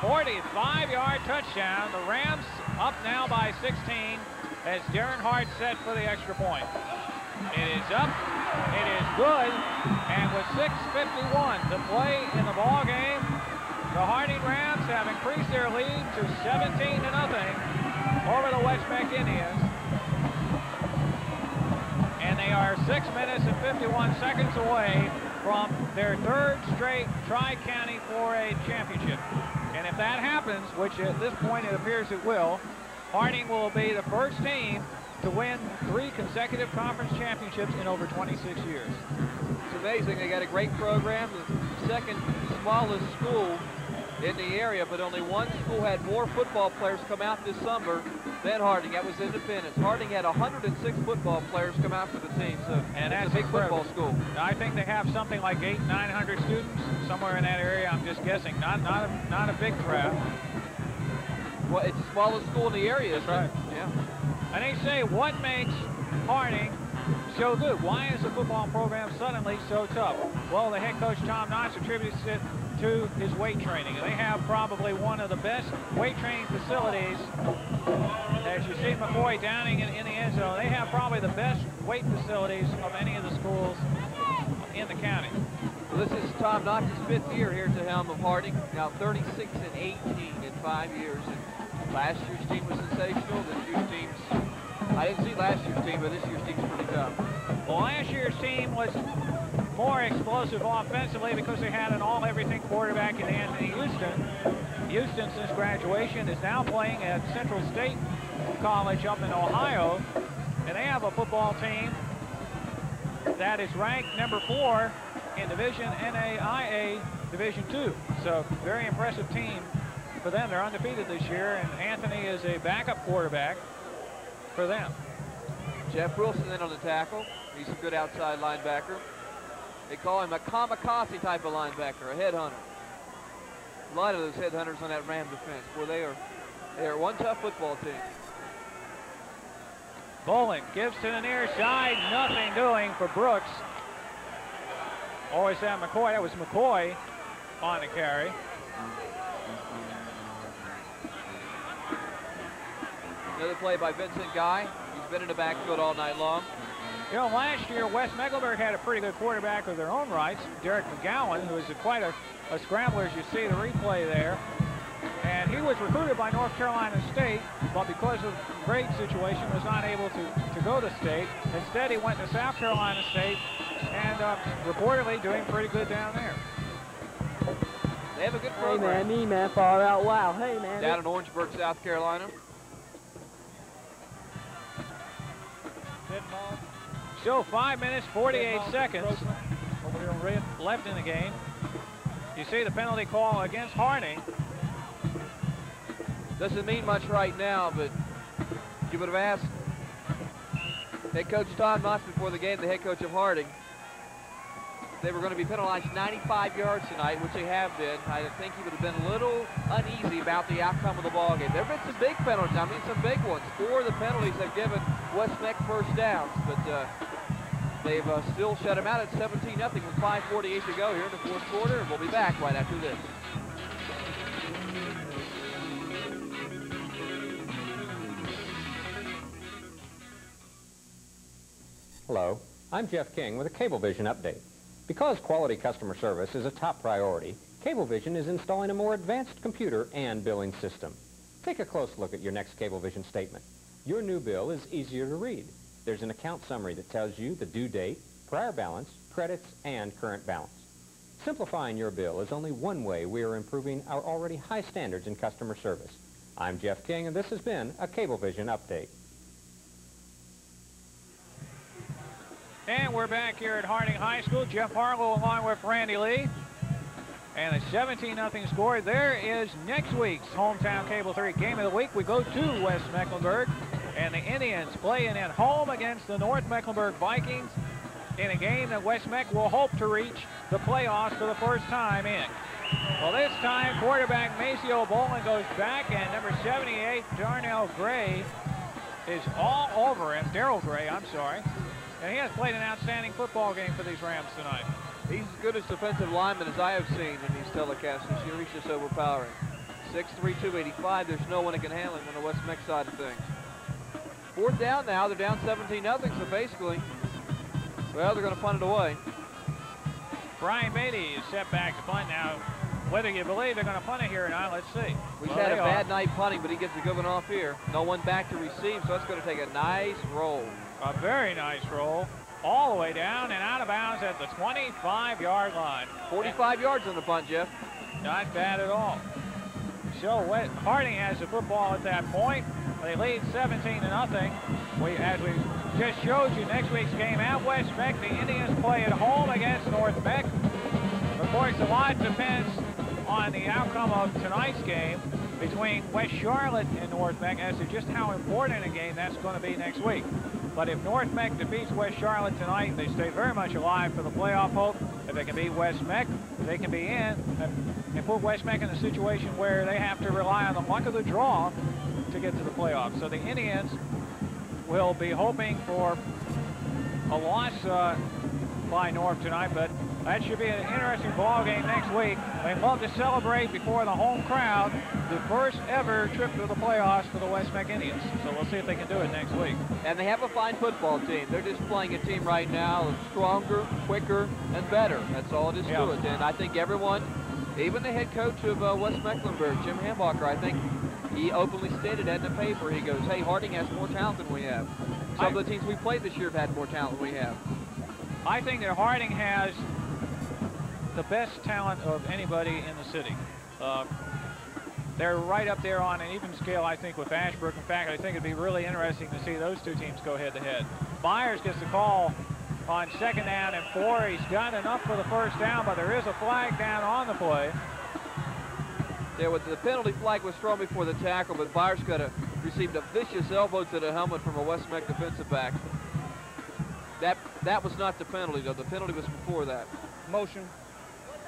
45-yard touchdown. The Rams up now by 16 as Darren Hart set for the extra point. It is up. It is good. And with 6:51 to play in the ball game, the Harding Rams have increased their lead to 17-0 over the West Meck Indians. And they are 6 minutes and 51 seconds away from their third straight Tri-County 4A championship. And if that happens, which at this point it appears it will, Harding will be the first team to win 3 consecutive conference championships in over 26 years. It's amazing. They got a great program. The second smallest school in the area, but only one school had more football players come out this summer than Harding. That was Independence. Harding had 106 football players come out for the team, so and that's a big football school. I think they have something like 800-900 students somewhere in that area. I'm just guessing. Not a big crowd. Well, it's the smallest school in the area. That's right. Yeah. And they say, what makes Harding so good? Why is the football program suddenly so tough? Well, the head coach, Tom Knotts, attributes it to his weight training. And they have probably one of the best weight training facilities. As you see McCoy downing in the end zone, they have probably the best weight facilities of any of the schools in the county. Well, this is Tom Knotts' 5th year here at the helm of Harding. Now 36-18 in 5 years. And last year's team was sensational. This year's team's, I didn't see last year's team, but this year's team's pretty tough. Well, last year's team was more explosive offensively because they had an all-everything quarterback in Anthony Houston. Houston, since graduation, is now playing at Central State College up in Ohio, and they have a football team that is ranked number 4 in Division NAIA Division II. So very impressive team for them. They're undefeated this year, and Anthony is a backup quarterback for them. Jeff Wilson in on the tackle. He's a good outside linebacker. They call him a kamikaze type of linebacker, a headhunter. A lot of those headhunters on that Ram defense. Boy, they are one tough football team. Bolin gives to the near side, nothing doing for Brooks. Always that McCoy. That was McCoy on the carry. Another play by Vincent Guy. He's been in the backfield all night long. You know, last year, West Mecklenburg had a pretty good quarterback of their own rights, Derek McGowan, who is quite a scrambler, as you see the replay there. And he was recruited by North Carolina State, but because of grade situation, was not able to go to state. Instead, he went to South Carolina State, and reportedly doing pretty good down there. They have a good program. Hey, man, far out. Wow. Hey, man. Down in Orangeburg, South Carolina. Still 5 minutes, 48 seconds left in the game. You see the penalty call against Harding. Doesn't mean much right now, but you would have asked head coach Todd Moss before the game, the head coach of Harding, if they were going to be penalized 95 yards tonight, which they have been. I think he would have been a little uneasy about the outcome of the ball game. There have been some big penalties. I mean, some big ones. 4 of the penalties have given West Meck first downs, but they've still shut him out at 17-0 with 5:48 to go here in the 4th quarter, and we'll be back right after this. Hello, I'm Jeff King with a Cablevision update. Because quality customer service is a top priority, Cablevision is installing a more advanced computer and billing system. Take a close look at your next Cablevision statement. Your new bill is easier to read. There's an account summary that tells you the due date, prior balance, credits, and current balance. Simplifying your bill is only one way we are improving our already high standards in customer service. I'm Jeff King, and this has been a Cablevision update. And we're back here at Harding High School. Jeff Harlow along with Randy Lee. And a 17-0 score. There is next week's Hometown Cable 3 Game of the Week. We go to West Mecklenburg. And the Indians playing at home against the North Mecklenburg Vikings in a game that West Meck will hope to reach the playoffs for the first time in. Well, this time, quarterback Maceo Bolin goes back, and number 78, Darnell Gray, is all over him. Darrell Gray, I'm sorry. And he has played an outstanding football game for these Rams tonight. He's as good as defensive lineman as I have seen in these telecasts this year. He's just overpowering. 6'3", 285. There's no one that can handle him on the West Meck side of things. 4th down now. They're down 17-0, so basically, well, they're going to punt it away. Brian Beatty is set back to punt now. Whether you believe they're going to punt it here or not, let's see. We've had a bad night punting, but he gets a good one off here. No one back to receive, so it's going to take a nice roll. A very nice roll. All the way down and out of bounds at the 25-yard line. 45 yards on the punt, Jeff. Not bad at all. So Harding has the football at that point. They lead 17-0. As we just showed you, next week's game at West Meck, the Indians play at home against North Meck. Of course, a lot depends on the outcome of tonight's game between West Charlotte and North Meck as to just how important a game that's going to be next week. But if North Meck defeats West Charlotte tonight, they stay very much alive for the playoff hope. If they can beat West Meck, they can be in and put West Meck in a situation where they have to rely on the luck of the draw to get to the playoffs. So the Indians will be hoping for a loss by North tonight, but that should be an interesting ball game next week. They'd love to celebrate before the home crowd the first ever trip to the playoffs for the West Meck Indians. So we'll see if they can do it next week. And they have a fine football team. They're just playing a team right now that's stronger, quicker, and better. That's all it is to it. And I think everyone, even the head coach of West Mecklenburg, Jim Hambacher, I think he openly stated that in the paper. He goes, hey, Harding has more talent than we have. Some of the teams we played this year have had more talent than we have. I think that Harding has the best talent of anybody in the city. They're right up there on an even scale, I think, with Ashbrook. In fact, I think it'd be really interesting to see those two teams go head-to-head. Byers gets the call on 2nd down and 4. He's got enough for the first down, but there is a flag down on the play. Yeah, with the penalty flag was thrown before the tackle, but Byers received a vicious elbow to the helmet from a West Meck defensive back. That was not the penalty, though. The penalty was before that. Motion.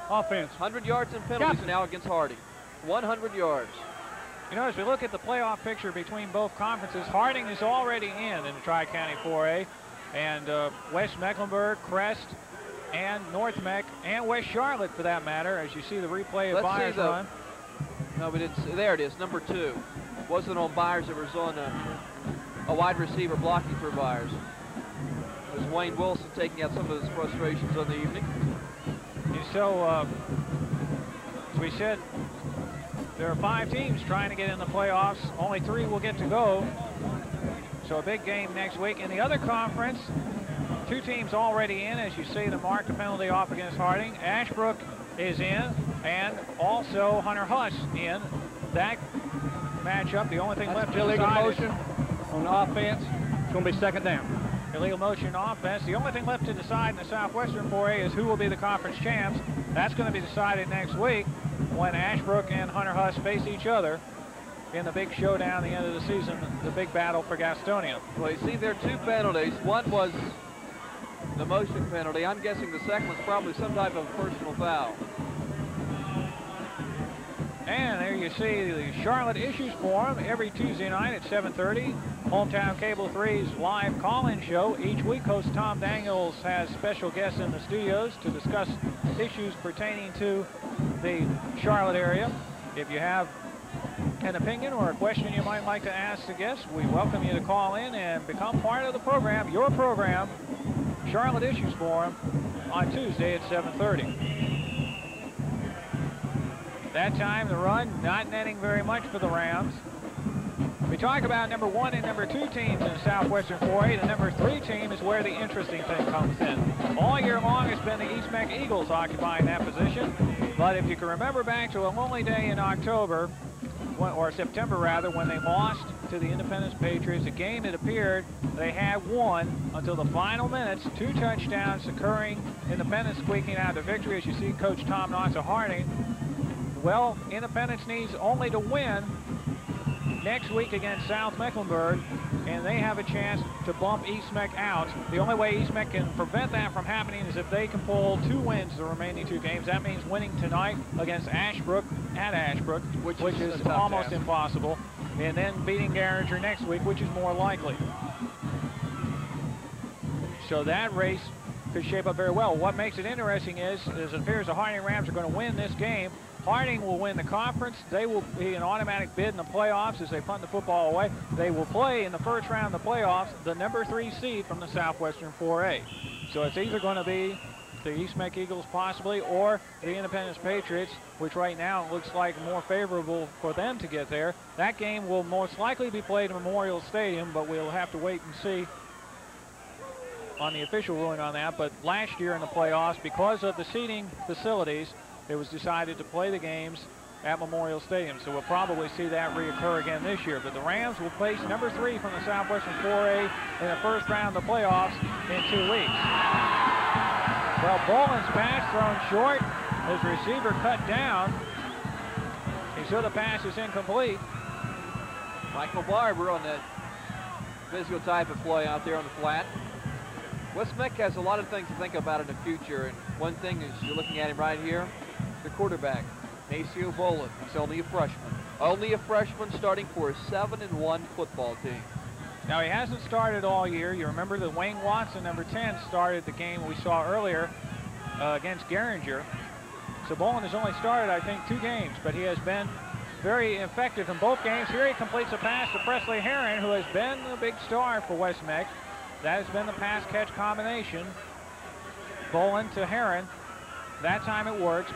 Offense. 100 yards in penalties now against Harding. 100 yards. You know, as we look at the playoff picture between both conferences, Harding is already in the Tri-County 4A, and West Mecklenburg, Crest, and North Meck, and West Charlotte, for that matter, as you see the replay of Byers run. No, but there it is, number 2. Wasn't on Byers, it was on a wide receiver blocking for Byers. It was Wayne Wilson taking out some of his frustrations on the evening. And so, as we said, there are 5 teams trying to get in the playoffs. Only 3 will get to go. So a big game next week. In the other conference, 2 teams already in, as you see the mark the penalty off against Harding. Ashbrook is in, and also Hunter Huss in. That matchup, the only thing left to illegal decide motion on the offense. It's going to be 2nd down. Illegal motion offense. The only thing left to decide in the Southwestern 4A is who will be the conference champs. That's going to be decided next week when Ashbrook and Hunter Huss face each other in the big showdown at the end of the season, the big battle for Gastonia. Well, you see there are 2 penalties. One was the motion penalty. I'm guessing the second was probably some type of personal foul. And there you see the Charlotte Issues Forum every Tuesday night at 7:30. Hometown Cable 3's live call-in show. Each week, host Tom Daniels has special guests in the studios to discuss issues pertaining to the Charlotte area. If you have an opinion or a question you might like to ask the guests, we welcome you to call in and become part of the program, your program, Charlotte Issues Forum, on Tuesday at 7:30. That time, the run not netting very much for the Rams. We talk about number 1 and number 2 teams in the Southwestern 4A. The number 3 team is where the interesting thing comes in. All year long, it's been the East Meck Eagles occupying that position. But if you can remember back to a lonely day in October, or September rather, when they lost to the Independence Patriots, a game it appeared they had won until the final minutes. 2 touchdowns occurring, Independence squeaking out the victory, as you see Coach Tom Knox of Harding. Well, Independence needs only to win next week against South Mecklenburg, and they have a chance to bump East Meck out. The only way East Meck can prevent that from happening is if they can pull 2 wins the remaining 2 games. That means winning tonight against Ashbrook at Ashbrook, which is almost impossible, and then beating Garinger next week, which is more likely. So that race could shape up very well. What makes it interesting is it appears the Harding Rams are going to win this game Harding will win the conference. They will be an automatic bid in the playoffs as they punt the football away. They will play in the first round of the playoffs the number 3 seed from the Southwestern 4A. So it's either going to be the East Meck Eagles possibly or the Independence Patriots, which right now looks like more favorable for them to get there. That game will most likely be played in Memorial Stadium, but we'll have to wait and see on the official ruling on that. But last year in the playoffs, because of the seating facilities, it was decided to play the games at Memorial Stadium. So we'll probably see that reoccur again this year. But the Rams will face number 3 from the Southwestern 4A in the first round of the playoffs in 2 weeks. Well, Boland's pass thrown short. His receiver cut down. So the pass is incomplete. Michael Barber on that physical type of play out there on the flat. West Meck has a lot of things to think about in the future, and one thing is you're looking at him right here, the quarterback, Maceo Boland. He's only a freshman. Only a freshman starting for a 7-1 football team. Now, he hasn't started all year. You remember that Wayne Watson, number 10, started the game we saw earlier against Geringer. So Boland has only started, I think, 2 games, but he has been very effective in both games. Here he completes a pass to Presley Herron, who has been the big star for West Meck. That has been the pass-catch combination. Boland to Herron. That time it works, but